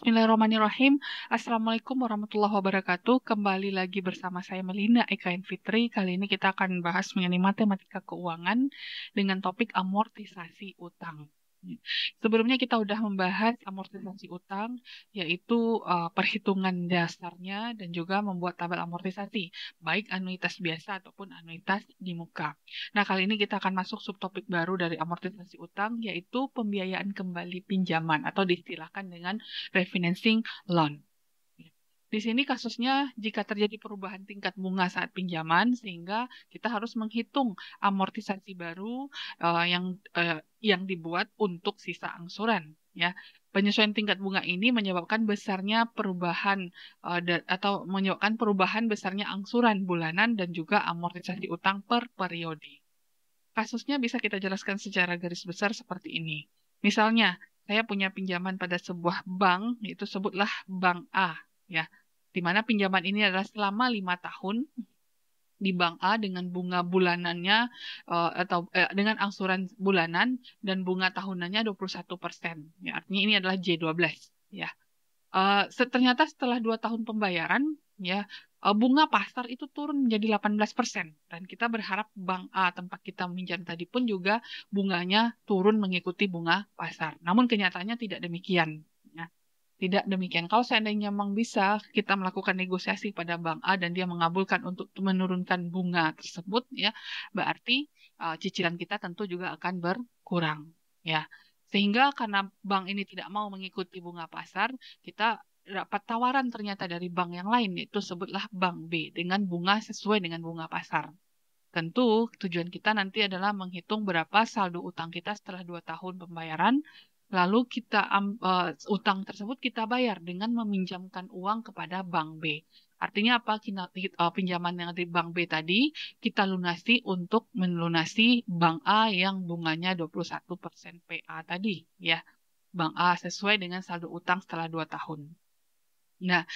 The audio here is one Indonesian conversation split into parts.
Bismillahirrahmanirrahim. Assalamualaikum warahmatullahi wabarakatuh. Kembali lagi bersama saya Melina Eka Fitri. Kali ini kita akan bahas mengenai matematika keuangan dengan topik amortisasi utang. Sebelumnya kita udah membahas amortisasi utang, yaitu perhitungan dasarnya dan juga membuat tabel amortisasi, baik anuitas biasa ataupun anuitas di muka. Nah, kali ini kita akan masuk subtopik baru dari amortisasi utang, yaitu pembiayaan kembali pinjaman atau diistilahkan dengan refinancing loan. Di sini kasusnya jika terjadi perubahan tingkat bunga saat pinjaman, sehingga kita harus menghitung amortisasi baru yang dibuat untuk sisa angsuran. Ya, penyesuaian tingkat bunga ini menyebabkan besarnya perubahan atau menyebabkan perubahan besarnya angsuran bulanan dan juga amortisasi utang per periode. Kasusnya bisa kita jelaskan secara garis besar seperti ini. Misalnya, saya punya pinjaman pada sebuah bank, yaitu sebutlah Bank A, ya, di mana pinjaman ini adalah selama 5 tahun di Bank A dengan bunga bulanannya dengan angsuran bulanan dan bunga tahunannya 21%. Ya, artinya ini adalah J12. Ya. Ternyata setelah 2 tahun pembayaran, ya, bunga pasar itu turun menjadi 18%. Dan kita berharap Bank A tempat kita meminjam tadi pun juga bunganya turun mengikuti bunga pasar. Namun kenyataannya tidak demikian. Ya. Tidak demikian. Kalau seandainya memang bisa kita melakukan negosiasi pada Bank A dan dia mengabulkan untuk menurunkan bunga tersebut, ya, berarti cicilan kita tentu juga akan berkurang. Ya. Sehingga karena bank ini tidak mau mengikuti bunga pasar, kita dapat tawaran ternyata dari bank yang lain, yaitu sebutlah Bank B dengan bunga sesuai dengan bunga pasar. Tentu tujuan kita nanti adalah menghitung berapa saldo utang kita setelah 2 tahun pembayaran, lalu kita utang tersebut kita bayar dengan meminjamkan uang kepada Bank B. Artinya apa? Pinjaman yang dari Bank B tadi kita lunasi untuk melunasi Bank A yang bunganya 21% PA tadi, ya. Bank A sesuai dengan saldo utang setelah 2 tahun. Nah,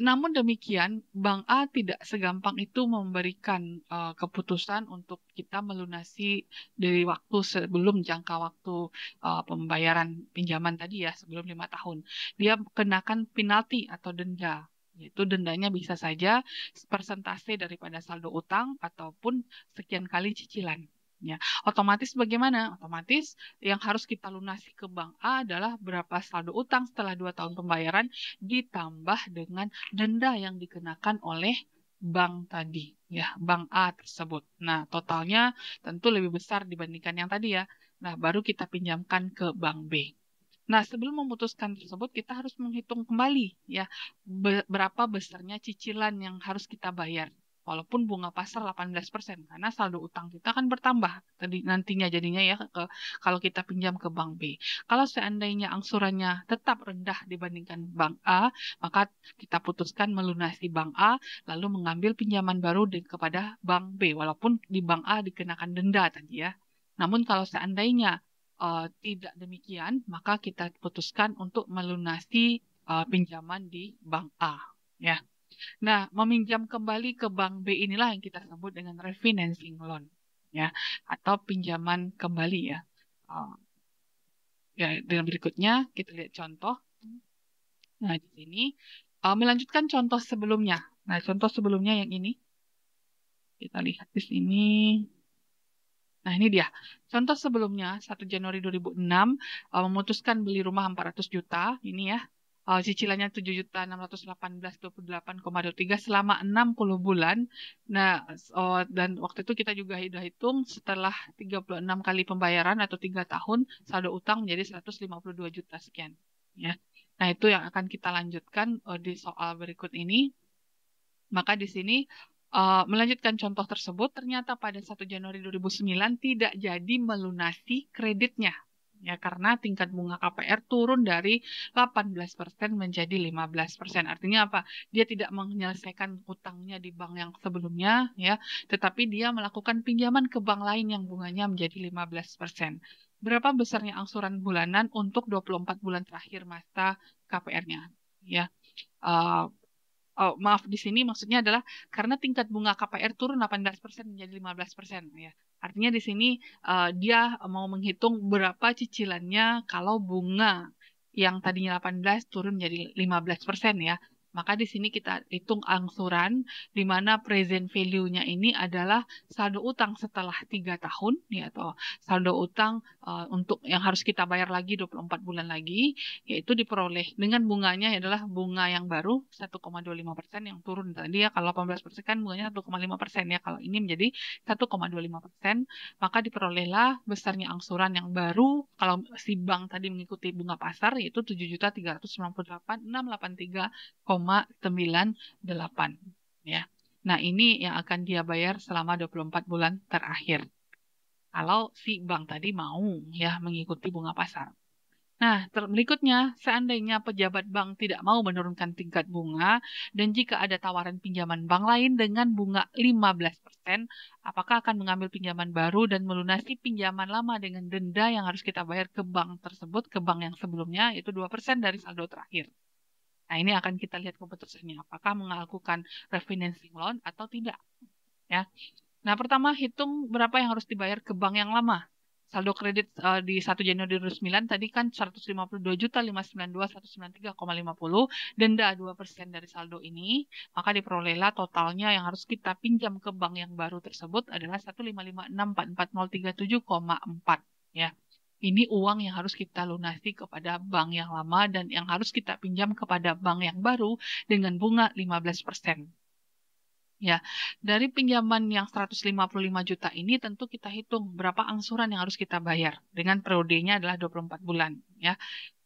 namun demikian, Bank A tidak segampang itu memberikan keputusan untuk kita melunasi dari waktu sebelum jangka waktu pembayaran pinjaman tadi, ya, sebelum 5 tahun. Dia kenakan penalti atau denda. Yaitu dendanya bisa saja persentase daripada saldo utang ataupun sekian kali cicilan. Ya, otomatis bagaimana? Otomatis yang harus kita lunasi ke Bank A adalah berapa saldo utang setelah 2 tahun pembayaran ditambah dengan denda yang dikenakan oleh bank tadi, ya, Bank A tersebut. Nah, totalnya tentu lebih besar dibandingkan yang tadi, ya. Nah, baru kita pinjamkan ke Bank B. Nah, sebelum memutuskan tersebut, kita harus menghitung kembali, ya, berapa besarnya cicilan yang harus kita bayar. Walaupun bunga pasar 18%, karena saldo utang kita kan bertambah nantinya jadinya, ya, kalau kita pinjam ke Bank B. Kalau seandainya angsurannya tetap rendah dibandingkan Bank A, maka kita putuskan melunasi Bank A, lalu mengambil pinjaman baru kepada Bank B, walaupun di Bank A dikenakan denda tadi, ya. Namun kalau seandainya tidak demikian, maka kita putuskan untuk melunasi pinjaman di Bank A, ya. Nah, meminjam kembali ke Bank B inilah yang kita sebut dengan refinancing loan, ya, atau pinjaman kembali, ya. Ya, dengan berikutnya kita lihat contoh. Nah, di sini melanjutkan contoh sebelumnya. Nah, contoh sebelumnya yang ini kita lihat di sini. Nah, ini dia. Contoh sebelumnya, 1 Januari 2006, memutuskan beli rumah 400 juta. Ini, ya. Cicilannya 7.618.28,23 selama 60 bulan. Nah, dan waktu itu kita juga sudah hitung setelah 36 kali pembayaran atau 3 tahun, saldo utang menjadi 152 juta sekian. Ya. Nah, itu yang akan kita lanjutkan di soal berikut ini. Maka di sini melanjutkan contoh tersebut, ternyata pada 1 Januari 2009 tidak jadi melunasi kreditnya. Ya, karena tingkat bunga KPR turun dari 18% menjadi 15%. Artinya apa? Dia tidak menyelesaikan utangnya di bank yang sebelumnya, ya, tetapi dia melakukan pinjaman ke bank lain yang bunganya menjadi 15%. Berapa besarnya angsuran bulanan untuk 24 bulan terakhir masa KPR-nya? Ya. Maaf, di sini maksudnya adalah karena tingkat bunga KPR turun 18% menjadi 15%, ya. Artinya di sini dia mau menghitung berapa cicilannya kalau bunga yang tadinya 18 turun jadi 15% ya. Maka di sini kita hitung angsuran di mana present value-nya ini adalah saldo utang setelah 3 tahun ya, atau saldo utang untuk yang harus kita bayar lagi 24 bulan lagi, yaitu diperoleh dengan bunganya adalah bunga yang baru 1,25% yang turun tadi ya. Kalau 18% kan bunganya 1,5% ya. Kalau ini menjadi 1,25%, maka diperolehlah besarnya angsuran yang baru kalau si bank tadi mengikuti bunga pasar yaitu 7.398.683,98 ya. Nah, ini yang akan dia bayar selama 24 bulan terakhir. Kalau si bank tadi mau ya mengikuti bunga pasar. Nah, berikutnya, seandainya pejabat bank tidak mau menurunkan tingkat bunga dan jika ada tawaran pinjaman bank lain dengan bunga 15%, apakah akan mengambil pinjaman baru dan melunasi pinjaman lama dengan denda yang harus kita bayar ke bank tersebut, ke bank yang sebelumnya, yaitu 2% dari saldo terakhir. Nah, ini akan kita lihat keputusannya, apakah melakukan refinancing loan atau tidak. Ya. Nah, pertama hitung berapa yang harus dibayar ke bank yang lama. Saldo kredit di 1 Januari 2009 tadi kan 152.592.193,50, denda 2% dari saldo ini, maka diperolehlah totalnya yang harus kita pinjam ke bank yang baru tersebut adalah 155.644.4037,4 ya. Ini uang yang harus kita lunasi kepada bank yang lama dan yang harus kita pinjam kepada bank yang baru dengan bunga 15%. Ya, dari pinjaman yang 155 juta ini tentu kita hitung berapa angsuran yang harus kita bayar dengan periodenya adalah 24 bulan ya.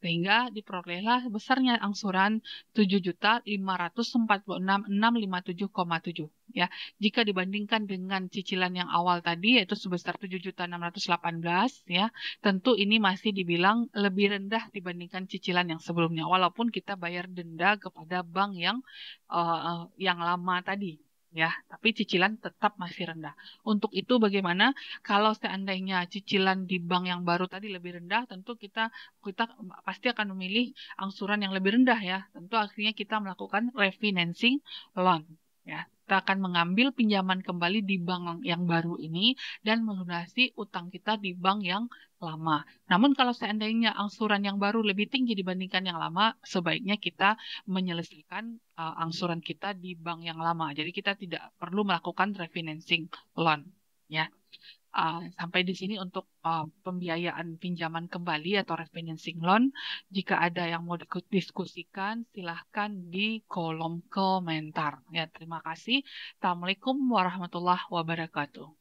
Sehingga diperolehlah besarnya angsuran 7.546.657,7 ya. Jika dibandingkan dengan cicilan yang awal tadi yaitu sebesar 7.618 ya, tentu ini masih dibilang lebih rendah dibandingkan cicilan yang sebelumnya walaupun kita bayar denda kepada bank yang lama tadi. Ya, tapi cicilan tetap masih rendah. Untuk itu bagaimana kalau seandainya cicilan di bank yang baru tadi lebih rendah, tentu kita pasti akan memilih angsuran yang lebih rendah ya. Tentu akhirnya kita melakukan refinancing loan ya. Kita akan mengambil pinjaman kembali di bank yang baru ini dan melunasi utang kita di bank yang lama. Namun kalau seandainya angsuran yang baru lebih tinggi dibandingkan yang lama, sebaiknya kita menyelesaikan angsuran kita di bank yang lama. Jadi kita tidak perlu melakukan refinancing loan ya. Sampai di sini untuk pembiayaan pinjaman kembali atau refinancing loan. Jika ada yang mau diskusikan, silahkan di kolom komentar. Ya, terima kasih. Assalamualaikum warahmatullahi wabarakatuh.